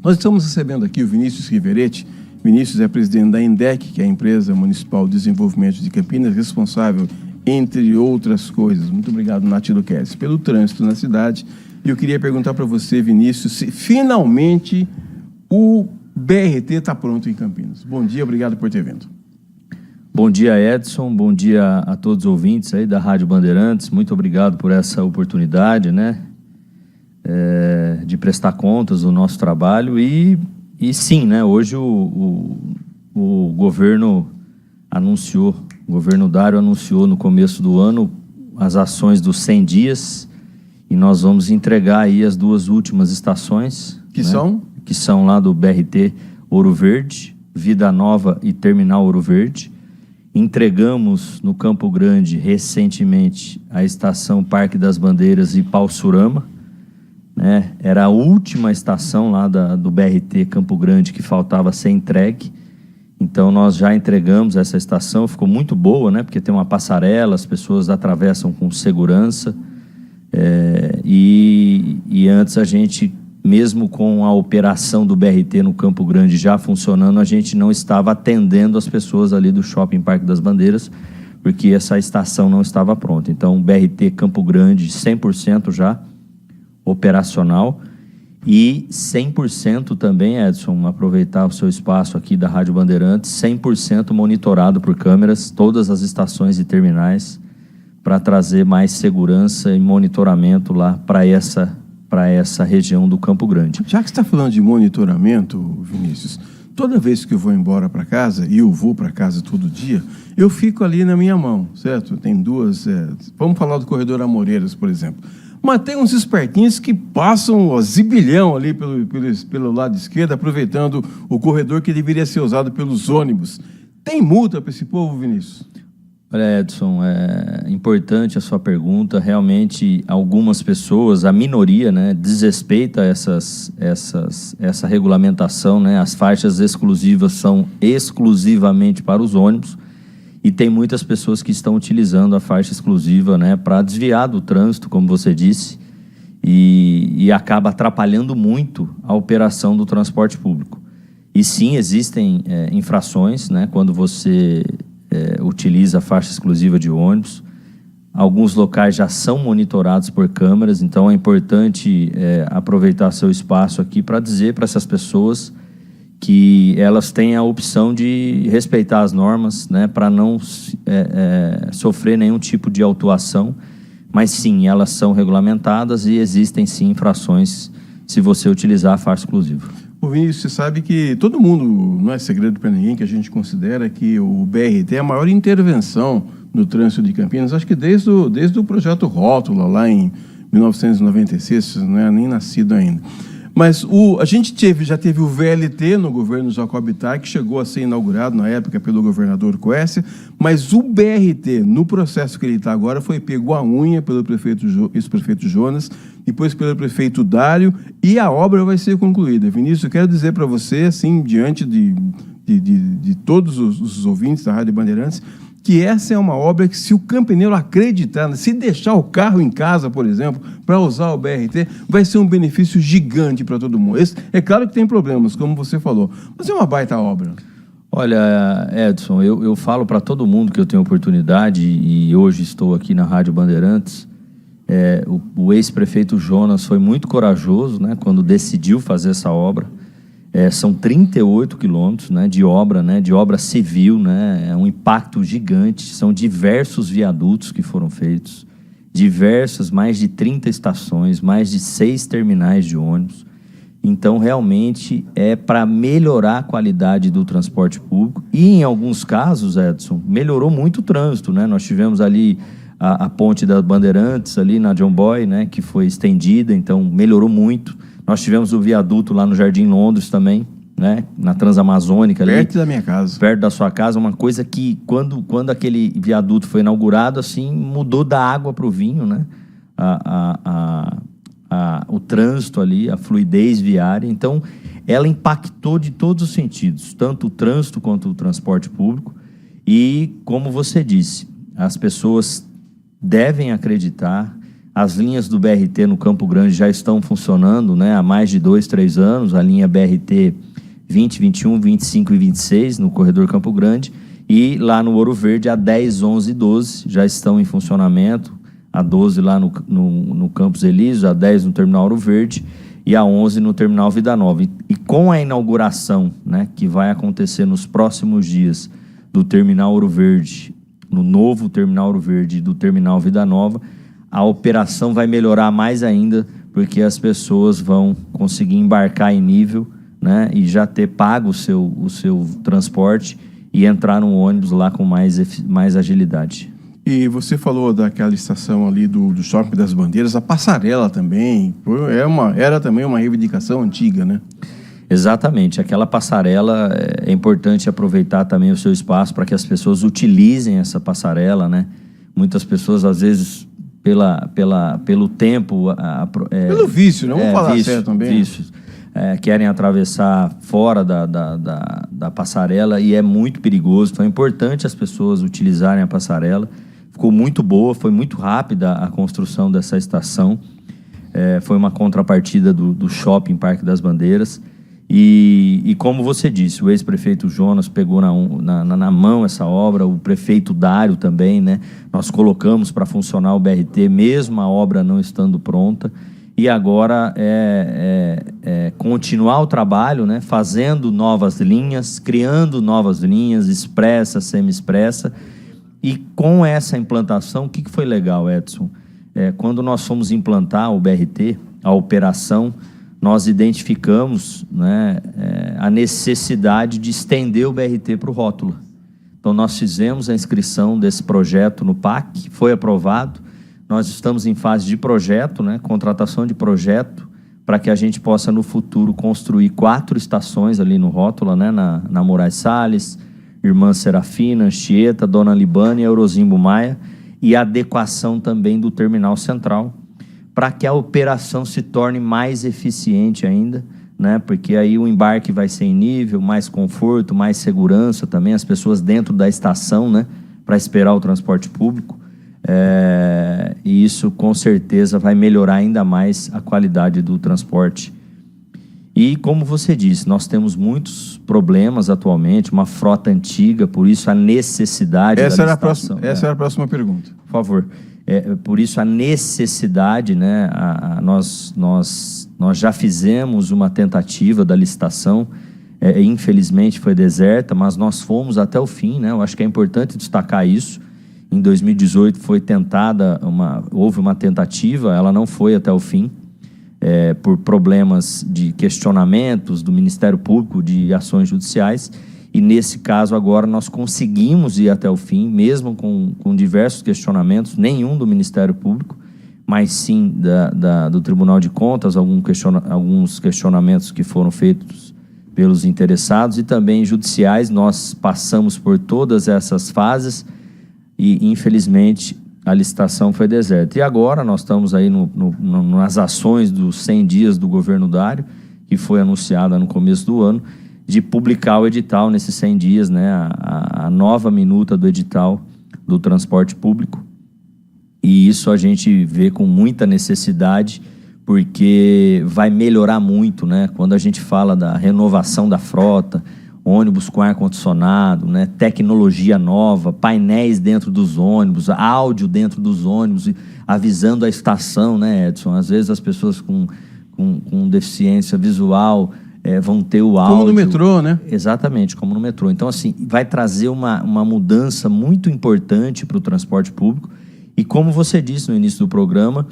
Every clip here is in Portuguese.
Nós estamos recebendo aqui o Vinícius Riveretti. Vinícius é presidente da INDEC, que é a Empresa Municipal de Desenvolvimento de Campinas, responsável, entre outras coisas, muito obrigado, Nath Luquezzi, pelo trânsito na cidade. E eu queria perguntar para você, Vinícius, se finalmente o BRT está pronto em Campinas. Bom dia, obrigado por ter vindo. Bom dia, Edson, bom dia a todos os ouvintes aí da Rádio Bandeirantes, muito obrigado por essa oportunidade, né, de prestar contas do nosso trabalho e sim, né, hoje o governo anunciou, o governo Dário anunciou no começo do ano as ações dos 100 dias e nós vamos entregar aí as duas últimas estações. Que, né, são? Que são lá do BRT Ouro Verde, Vida Nova e Terminal Ouro Verde. Entregamos no Campo Grande recentemente a estação Parque das Bandeiras e Paussurama, né? Era a última estação lá do BRT Campo Grande que faltava ser entregue. Então nós já entregamos essa estação, ficou muito boa, né? Porque tem uma passarela, as pessoas atravessam com segurança. E antes a gente, mesmo com a operação do BRT no Campo Grande já funcionando, a gente não estava atendendo as pessoas ali do Shopping Parque das Bandeiras, porque essa estação não estava pronta. Então, o BRT Campo Grande 100% já operacional e 100% também, Edson, aproveitar o seu espaço aqui da Rádio Bandeirantes, 100% monitorado por câmeras, todas as estações e terminais, para trazer mais segurança e monitoramento lá para essa região do Campo Grande. Já que você está falando de monitoramento, Vinícius, toda vez que eu vou embora para casa, e eu vou para casa todo dia, eu fico ali na minha mão, certo? Tem duas... vamos falar do corredor Amoreiras, por exemplo. Mas tem uns espertinhos que passam o zibilhão ali pelo lado esquerdo, aproveitando o corredor que deveria ser usado pelos ônibus. Tem multa para esse povo, Vinícius? Olha, Edson, é importante a sua pergunta. Realmente, algumas pessoas, a minoria, né, desrespeita essa regulamentação, né? As faixas exclusivas são exclusivamente para os ônibus e tem muitas pessoas que estão utilizando a faixa exclusiva, né, para desviar do trânsito, como você disse, e acaba atrapalhando muito a operação do transporte público. E sim, existem infrações, né, quando você utiliza a faixa exclusiva de ônibus. Alguns locais já são monitorados por câmeras, então é importante aproveitar seu espaço aqui para dizer para essas pessoas que elas têm a opção de respeitar as normas, né, para não sofrer nenhum tipo de autuação, mas sim, elas são regulamentadas e existem sim infrações se você utilizar a faixa exclusiva. O Vinícius, você sabe que todo mundo, não é segredo para ninguém, que a gente considera que o BRT é a maior intervenção no trânsito de Campinas, acho que desde o projeto Rótula, lá em 1996, não é nem nascido ainda. Mas a gente já teve o VLT no governo Jacob Ittai, que chegou a ser inaugurado na época pelo governador Quércia, mas o BRT, no processo que ele está agora, foi pego a unha pelo ex-prefeito Jonas, depois pelo prefeito Dário, e a obra vai ser concluída. Vinícius, eu quero dizer para você, assim, diante de todos os ouvintes da Rádio Bandeirantes, que essa é uma obra que, se o campineiro acreditar, se deixar o carro em casa, por exemplo, para usar o BRT, vai ser um benefício gigante para todo mundo. É claro que tem problemas, como você falou, mas é uma baita obra. Olha, Edson, eu falo para todo mundo que eu tenho oportunidade, e hoje estou aqui na Rádio Bandeirantes. O ex-prefeito Jonas foi muito corajoso, né, quando decidiu fazer essa obra. São 38 quilômetros, né, de obra civil, né, é um impacto gigante, são diversos viadutos que foram feitos, mais de 30 estações, mais de 6 terminais de ônibus. Então, realmente, é para melhorar a qualidade do transporte público e, em alguns casos, Edson, melhorou muito o trânsito, né? Nós tivemos ali a ponte das Bandeirantes, ali na John Boy, né, que foi estendida, então melhorou muito. Nós tivemos o viaduto lá no Jardim Londres também, né, na Transamazônica. Perto da minha casa. Perto da sua casa, uma coisa que, quando aquele viaduto foi inaugurado, assim, mudou da água para o vinho, né? O trânsito ali, a fluidez viária. Então, ela impactou de todos os sentidos, tanto o trânsito quanto o transporte público. E, como você disse, as pessoas devem acreditar, As linhas do BRT no Campo Grande já estão funcionando, né, há mais de 2, 3 anos. A linha BRT 20, 21, 25 e 26 no corredor Campo Grande. E lá no Ouro Verde, a 10, 11 e 12 já estão em funcionamento. A 12 lá no Campos Elíseos, a 10 no Terminal Ouro Verde e a 11 no Terminal Vida Nova. E com a inauguração, né, que vai acontecer nos próximos dias do Terminal Ouro Verde, no novo Terminal Ouro Verde e do Terminal Vida Nova, a operação vai melhorar mais ainda, porque as pessoas vão conseguir embarcar em nível, né, e já ter pago o seu transporte e entrar no ônibus lá com mais agilidade. E você falou daquela estação ali do Shopping das Bandeiras, a passarela também, era também uma reivindicação antiga, né? Exatamente, aquela passarela, é importante aproveitar também o seu espaço para que as pessoas utilizem essa passarela, né? Muitas pessoas, às vezes, pelo tempo... pelo vício, né? Vamos falar certo também. Vícios. Querem atravessar fora da passarela e é muito perigoso. Então é importante as pessoas utilizarem a passarela. Ficou muito boa, foi muito rápida a construção dessa estação. Foi uma contrapartida do Shopping Parque das Bandeiras. E como você disse, o ex-prefeito Jonas pegou na mão essa obra, o prefeito Dário também, né? Nós colocamos para funcionar o BRT, mesmo a obra não estando pronta. E agora continuar o trabalho, né? Fazendo novas linhas, criando novas linhas, expressa, semi-expressa. E com essa implantação, o que foi legal, Edson? Quando nós fomos implantar o BRT, a operação, nós identificamos, né, a necessidade de estender o BRT para o rótulo. Então, nós fizemos a inscrição desse projeto no PAC, foi aprovado. Nós estamos em fase de projeto, né, contratação de projeto, para que a gente possa, no futuro, construir 4 estações ali no rótulo, né, na Moraes Salles, Irmã Serafina, Anchieta, Dona Libânia e Eurozimbo Maia, e a adequação também do Terminal Central, para que a operação se torne mais eficiente ainda, né? Porque aí o embarque vai ser em nível, mais conforto, mais segurança também, as pessoas dentro da estação, né? Para esperar o transporte público. E isso, com certeza, vai melhorar ainda mais a qualidade do transporte. E, como você disse, nós temos muitos problemas atualmente, uma frota antiga, por isso a necessidade da licitação. Essa era a próxima pergunta. Por favor. Por isso a necessidade, né? Nós já fizemos uma tentativa da licitação, infelizmente foi deserta, mas nós fomos até o fim, né? Eu acho que é importante destacar isso. Em 2018 foi houve uma tentativa, ela não foi até o fim, por problemas de questionamentos do Ministério Público, de ações judiciais. E nesse caso agora nós conseguimos ir até o fim, mesmo com diversos questionamentos, nenhum do Ministério Público, mas sim do Tribunal de Contas, alguns questionamentos que foram feitos pelos interessados e também judiciais. Nós passamos por todas essas fases e, infelizmente, a licitação foi deserta. E agora nós estamos aí nas ações dos 100 dias do governo Dário, que foi anunciada no começo do ano, de publicar o edital nesses 100 dias, né, a nova minuta do edital do transporte público. E isso a gente vê com muita necessidade, porque vai melhorar muito, né, quando a gente fala da renovação da frota, ônibus com ar-condicionado, né, tecnologia nova, painéis dentro dos ônibus, áudio dentro dos ônibus, avisando a estação, né, Edson? Às vezes as pessoas com deficiência visual vão ter o áudio. Como no metrô, né? Exatamente, como no metrô. Então, assim, vai trazer uma mudança muito importante para o transporte público. E como você disse no início do programa,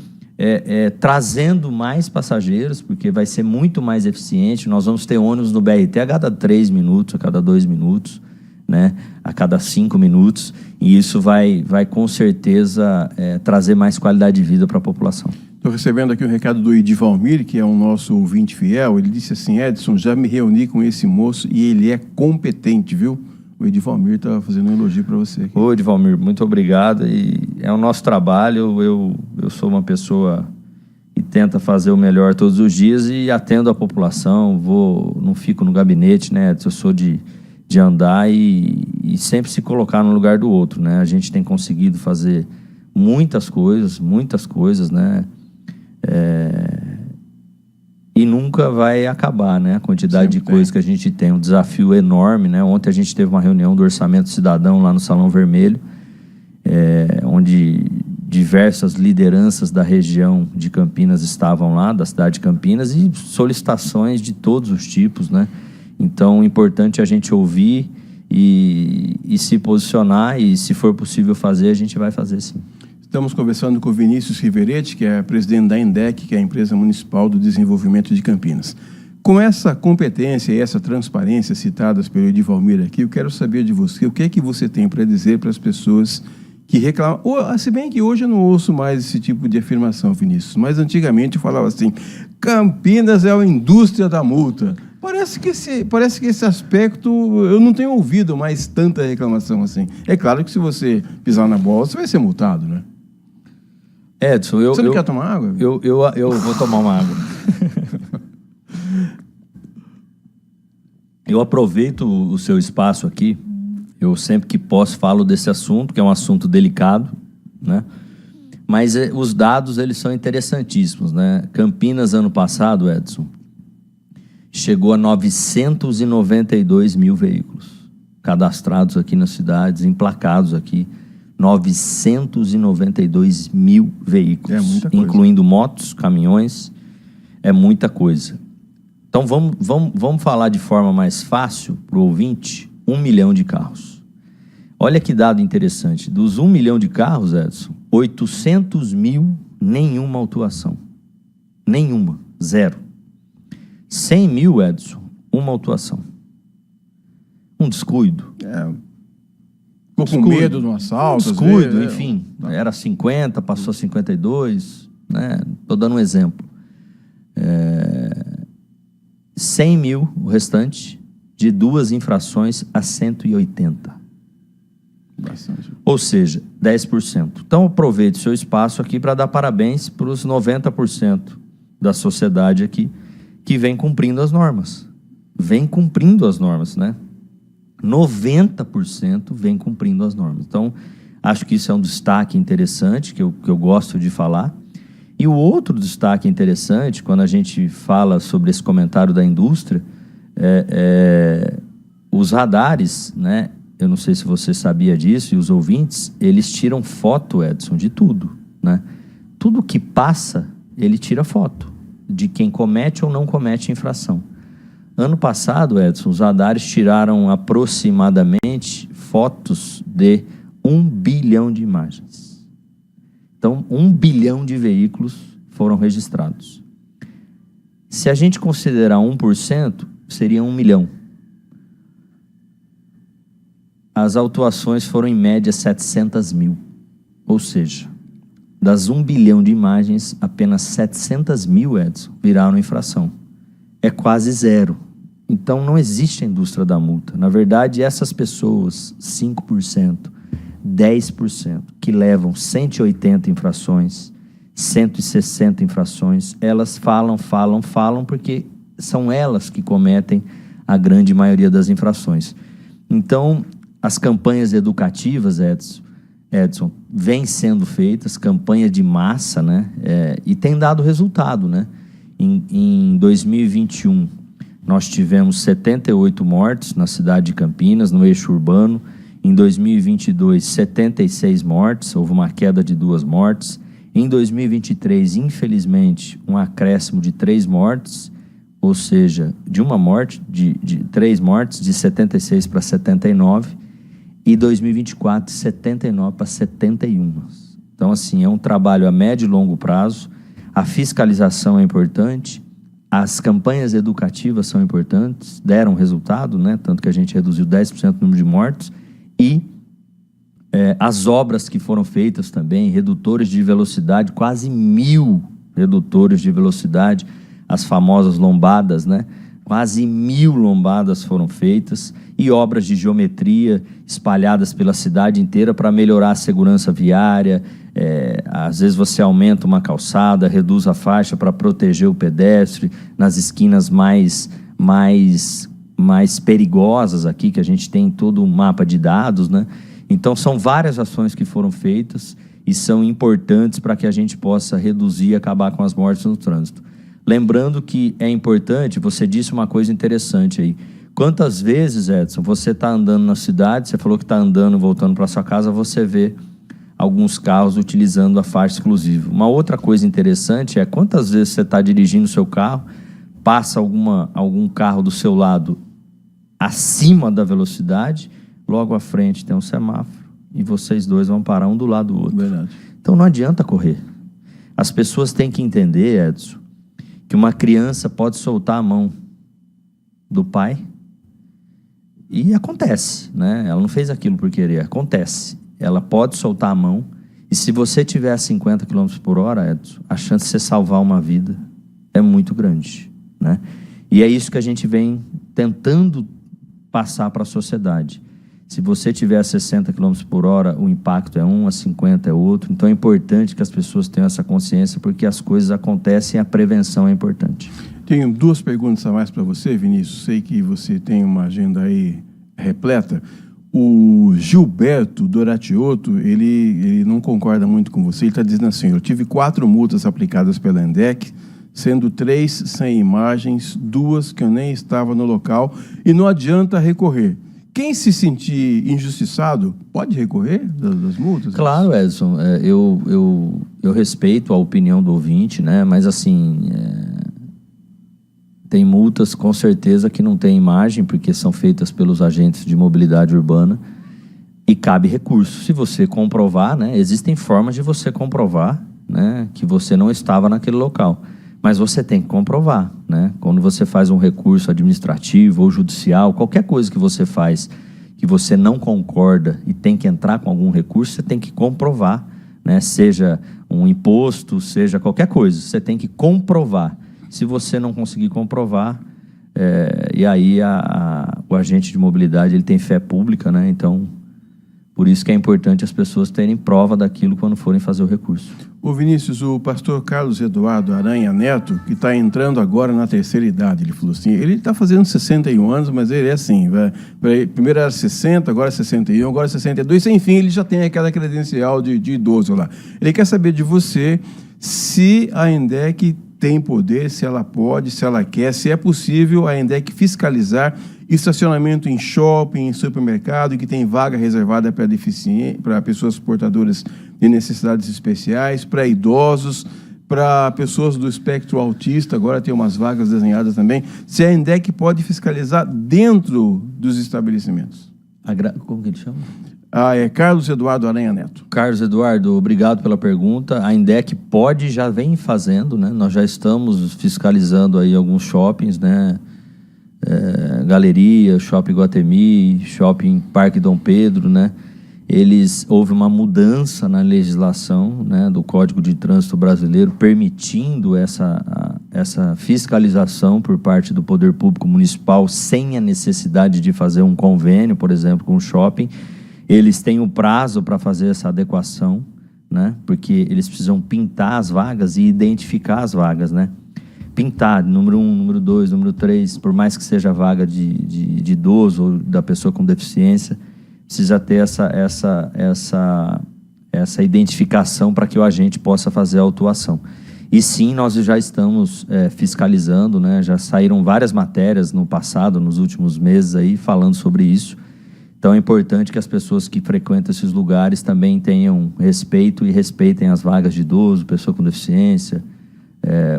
trazendo mais passageiros, porque vai ser muito mais eficiente. Nós vamos ter ônibus no BRT a cada 3 minutos, a cada 2 minutos, né? A cada 5 minutos. E isso vai com certeza trazer mais qualidade de vida para a população. Estou recebendo aqui um recado do Edivalmir, que é um nosso ouvinte fiel. Ele disse assim: Edson, já me reuni com esse moço e ele é competente, viu? O Edivalmir está fazendo um elogio para você aqui. Ô, Edivalmir, muito obrigado. E é o nosso trabalho. Eu sou uma pessoa que tenta fazer o melhor todos os dias e atendo a população. Não fico no gabinete, né? Eu sou de andar e sempre se colocar no lugar do outro, né? A gente tem conseguido fazer muitas coisas, né? E nunca vai acabar, né? A quantidade de coisas que a gente tem, um desafio enorme, né? Ontem a gente teve uma reunião do Orçamento Cidadão lá no Salão Vermelho, onde diversas lideranças da região de Campinas estavam lá, da cidade de Campinas, e solicitações de todos os tipos, né? Então, é importante a gente ouvir e se posicionar, e se for possível fazer, a gente vai fazer sim. Estamos conversando com o Vinícius Riveretti, que é presidente da INDEC, que é a Empresa Municipal do Desenvolvimento de Campinas. Com essa competência e essa transparência citadas pelo Edivalmir aqui, eu quero saber de você, o que é que você tem para dizer para as pessoas que reclamam, se bem que hoje eu não ouço mais esse tipo de afirmação, Vinícius, mas antigamente eu falava assim, Campinas é a indústria da multa. Parece que esse aspecto, eu não tenho ouvido mais tanta reclamação assim. É claro que se você pisar na bola, você vai ser multado, né? Edson, você não quer tomar água? Eu vou tomar uma água. Eu aproveito o seu espaço aqui. Eu sempre que posso falo desse assunto, que é um assunto delicado, né? Mas os dados, eles são interessantíssimos, né? Campinas, ano passado, Edson, chegou a 992 mil veículos cadastrados aqui nas cidades, emplacados aqui. 992 mil veículos, incluindo motos, caminhões, é muita coisa. Então vamos falar de forma mais fácil para o ouvinte, 1 milhão de carros. Olha que dado interessante, dos 1 milhão de carros, Edson, 800 mil, nenhuma autuação. Nenhuma, zero. 100 mil, Edson, uma autuação. Um descuido. Ficou com medo de um assalto. Descuido, enfim. Era 50, passou a 52, né? Estou dando um exemplo. 100 mil, o restante, de 2 infrações a 180. Bastante. Ou seja, 10%. Então, aproveite o seu espaço aqui para dar parabéns para os 90% da sociedade aqui que vem cumprindo as normas. Vem cumprindo as normas, né? 90% vem cumprindo as normas. Então, acho que isso é um destaque interessante que eu gosto de falar. E o outro destaque interessante, quando a gente fala sobre esse comentário da indústria, os radares, né? Eu não sei se você sabia disso, e os ouvintes, eles tiram foto, Edson, de tudo, né? Tudo que passa, ele tira foto de quem comete ou não comete infração. Ano passado, Edson, os radares tiraram aproximadamente fotos de 1 bilhão de imagens. Então, 1 bilhão de veículos foram registrados. Se a gente considerar 1%, seria 1 milhão. As autuações foram em média 700 mil. Ou seja, das 1 bilhão de imagens, apenas 700 mil, Edson, viraram infração. É quase zero. Então, não existe a indústria da multa. Na verdade, essas pessoas, 5%, 10%, que levam 180 infrações, 160 infrações, elas falam porque são elas que cometem a grande maioria das infrações. Então, as campanhas educativas, Edson, vêm sendo feitas, campanha de massa, né? E tem dado resultado, né? Em 2021, nós tivemos 78 mortes na cidade de Campinas, no eixo urbano. Em 2022, 76 mortes, houve uma queda de 2 mortes. Em 2023, infelizmente, um acréscimo de 3 mortes, ou seja, de uma morte, de 3 mortes, de 76 para 79. E 2024, 79 para 71. Então, assim, é um trabalho a médio e longo prazo. A fiscalização é importante, as campanhas educativas são importantes, deram resultado, né? Tanto que a gente reduziu 10% o número de mortos. E as obras que foram feitas também, redutores de velocidade, quase 1.000 redutores de velocidade, as famosas lombadas, né? Quase 1.000 lombadas foram feitas e obras de geometria espalhadas pela cidade inteira para melhorar a segurança viária. Às vezes você aumenta uma calçada, reduz a faixa para proteger o pedestre nas esquinas mais perigosas aqui, que a gente tem todo um mapa de dados, né? Então, são várias ações que foram feitas e são importantes para que a gente possa reduzir e acabar com as mortes no trânsito. Lembrando que é importante, você disse uma coisa interessante aí. Quantas vezes, Edson, você está andando na cidade, você falou que está andando, voltando para sua casa, você vê alguns carros utilizando a faixa exclusiva. Uma outra coisa interessante é quantas vezes você está dirigindo o seu carro, passa algum carro do seu lado acima da velocidade, logo à frente tem um semáforo e vocês dois vão parar um do lado do outro. Verdade. Então não adianta correr. As pessoas têm que entender, Edson, que uma criança pode soltar a mão do pai e acontece, né? Ela não fez aquilo por querer, acontece. Ela pode soltar a mão e se você tiver a 50 km por hora, Edson, a chance de você salvar uma vida é muito grande, né? E é isso que a gente vem tentando passar para a sociedade. Se você tiver a 60 km por hora, o impacto é um, a 50 é outro. Então é importante que as pessoas tenham essa consciência, porque as coisas acontecem e a prevenção é importante. Tenho 2 perguntas a mais para você, Vinícius. Sei que você tem uma agenda aí repleta. O Gilberto Doratioto, ele não concorda muito com você. Ele está dizendo assim: eu tive 4 multas aplicadas pela ENDEC, sendo 3 sem imagens, 2 que eu nem estava no local, e não adianta recorrer. Quem se sentir injustiçado pode recorrer das multas? Claro, Edson, eu respeito a opinião do ouvinte, né? Mas assim, tem multas com certeza que não tem imagem, porque são feitas pelos agentes de mobilidade urbana e cabe recurso. Se você comprovar, né? Existem formas de você comprovar, né, que você não estava naquele local. Mas você tem que comprovar, né? Quando você faz um recurso administrativo ou judicial, qualquer coisa que você faz que você não concorda e tem que entrar com algum recurso, você tem que comprovar, né? Seja um imposto, seja qualquer coisa, você tem que comprovar. Se você não conseguir comprovar, e aí o agente de mobilidade ele tem fé pública, né? Então, por isso que é importante as pessoas terem prova daquilo quando forem fazer o recurso. Ô Vinícius, o pastor Carlos Eduardo Aranha Neto, que está entrando agora na terceira idade, ele falou assim, ele está fazendo 61 anos, mas ele é assim, primeiro era 60, agora 61, agora 62, enfim, ele já tem aquela credencial de idoso lá. Ele quer saber de você se a ENDEC tem poder, se ela pode, se ela quer, se é possível a ENDEC fiscalizar estacionamento em shopping, em supermercado, que tem vaga reservada para pessoas portadoras de necessidades especiais, para idosos, para pessoas do espectro autista, agora tem umas vagas desenhadas também. Se a ENDEC pode fiscalizar dentro dos estabelecimentos. Como que ele chama? É Carlos Eduardo Aranha Neto. Carlos Eduardo, obrigado pela pergunta. A ENDEC pode, já vem fazendo, né? Nós já estamos fiscalizando aí alguns shoppings, né? Galeria, Shopping Iguatemi, Shopping Parque Dom Pedro, né? Houve uma mudança na legislação, né, do Código de Trânsito Brasileiro, permitindo essa fiscalização por parte do Poder Público Municipal sem a necessidade de fazer um convênio, por exemplo, com o shopping. Eles têm um prazo para fazer essa adequação, né? Porque eles precisam pintar as vagas e identificar as vagas, né? Pintar, número 1, número 2, número 3, por mais que seja vaga de idoso ou da pessoa com deficiência, precisa ter essa identificação para que o agente possa fazer a autuação. E sim, nós já estamos fiscalizando, né? Já saíram várias matérias no passado, nos últimos meses aí, falando sobre isso. Então é importante que as pessoas que frequentam esses lugares também tenham respeito e respeitem as vagas de idoso, pessoa com deficiência,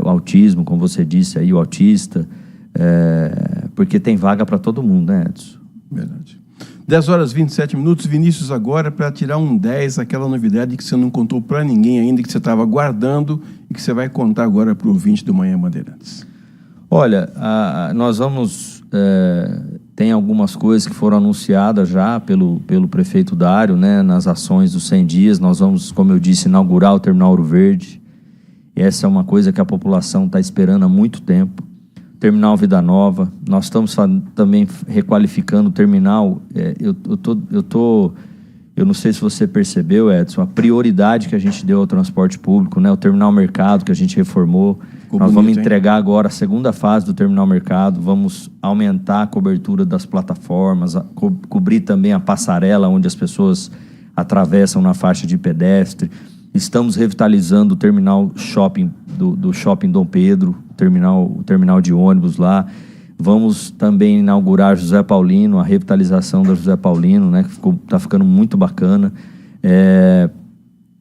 o autismo, como você disse aí, o autista, porque tem vaga para todo mundo, né, Edson? Verdade. 10 horas e 27 minutos, Vinícius, agora para tirar um 10, aquela novidade que você não contou para ninguém ainda, que você estava guardando e que você vai contar agora para o ouvinte do Manhã Bandeirantes. Olha, nós vamos... tem algumas coisas que foram anunciadas já pelo prefeito Dário, né, nas ações dos 100 dias. Nós vamos, como eu disse, inaugurar o Terminal Ouro Verde. E essa é uma coisa que a população está esperando há muito tempo. Terminal Vida Nova. Nós estamos também requalificando o terminal. Eu não sei se você percebeu, Edson, a prioridade que a gente deu ao transporte público, né? O Terminal Mercado, que a gente reformou. Nós vamos entregar agora a segunda fase do Terminal Mercado, vamos aumentar a cobertura das plataformas, cobrir também a passarela onde as pessoas atravessam na faixa de pedestre. Estamos revitalizando o terminal shopping do Shopping Dom Pedro, o terminal de ônibus lá. Vamos também inaugurar José Paulino, a revitalização da José Paulino, né, que está ficando muito bacana.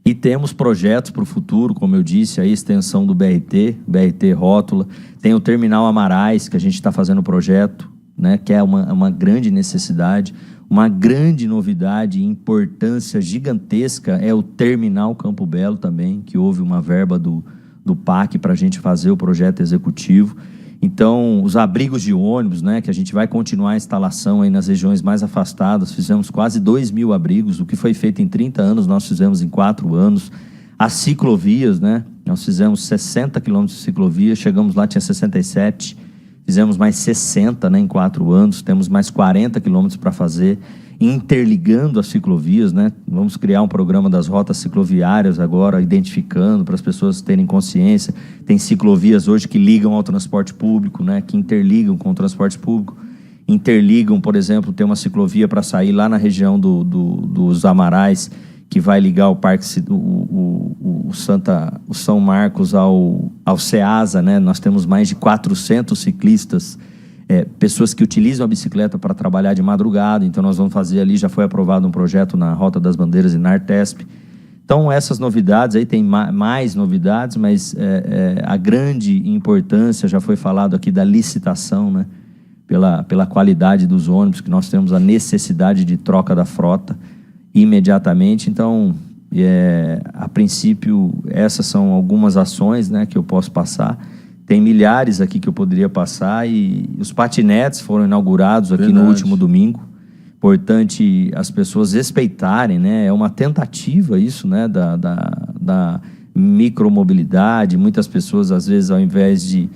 E temos projetos para o futuro, como eu disse, a extensão do BRT Rótula. Tem o Terminal Amarais, que a gente está fazendo o projeto, né, que é uma grande necessidade. Uma grande novidade e importância gigantesca é o Terminal Campo Belo também, que houve uma verba do PAC para a gente fazer o projeto executivo. Então, os abrigos de ônibus, né, que a gente vai continuar a instalação aí nas regiões mais afastadas, fizemos quase 2.000 abrigos, o que foi feito em 30 anos, nós fizemos em 4 anos. As ciclovias, né, nós fizemos 60 quilômetros de ciclovia, chegamos lá, tinha 67, fizemos mais 60, né, em 4 anos, temos mais 40 quilômetros para fazer, interligando as ciclovias, né? Vamos criar um programa das rotas cicloviárias agora, identificando para as pessoas terem consciência. Tem ciclovias hoje que ligam ao transporte público, né? Que interligam com o transporte público. Interligam, por exemplo, tem uma ciclovia para sair lá na região dos Amarais, que vai ligar o Parque o São Marcos ao Ceasa, né? Nós temos mais de 400 ciclistas, pessoas que utilizam a bicicleta para trabalhar de madrugada. Então nós vamos fazer ali, já foi aprovado um projeto na Rota das Bandeiras e na Artesp. Então essas novidades, aí tem mais novidades, mas a grande importância, já foi falado aqui da licitação, né? Pela qualidade dos ônibus, que nós temos a necessidade de troca da frota imediatamente. Então, a princípio, essas são algumas ações, né, que eu posso passar. Tem milhares aqui que eu poderia passar, e os patinetes foram inaugurados aqui no último domingo. Importante as pessoas respeitarem, né? É uma tentativa isso, né, da micromobilidade. Muitas pessoas, às vezes, ao invés de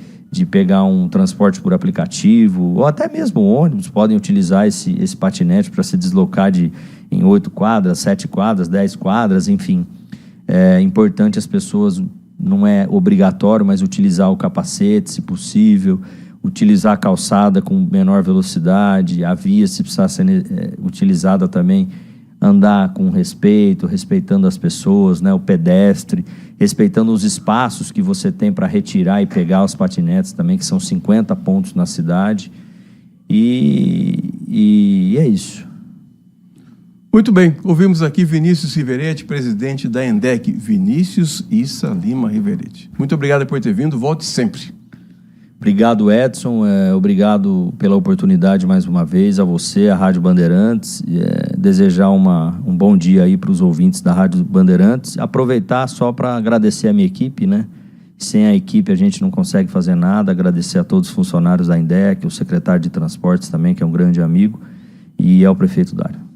pegar um transporte por aplicativo, ou até mesmo ônibus, podem utilizar esse patinete para se deslocar em 8 quadras, 7 quadras, 10 quadras, enfim. É importante as pessoas, não é obrigatório, mas utilizar o capacete, se possível, utilizar a calçada com menor velocidade, a via, se precisar ser utilizada também, andar com respeito, respeitando as pessoas, né, o pedestre, respeitando os espaços que você tem para retirar e pegar os patinetes também, que são 50 pontos na cidade. E é isso. Muito bem, ouvimos aqui Vinícius Riveretti, presidente da ENDEC. Vinícius Issa Lima Riveretti. Muito obrigado por ter vindo, volte sempre. Obrigado, Edson, obrigado pela oportunidade mais uma vez, a você, a Rádio Bandeirantes. Desejar um bom dia aí para os ouvintes da Rádio Bandeirantes. Aproveitar só para agradecer a minha equipe, né? Sem a equipe a gente não consegue fazer nada. Agradecer a todos os funcionários da ENDEC, o secretário de Transportes também, que é um grande amigo, e ao prefeito Dário.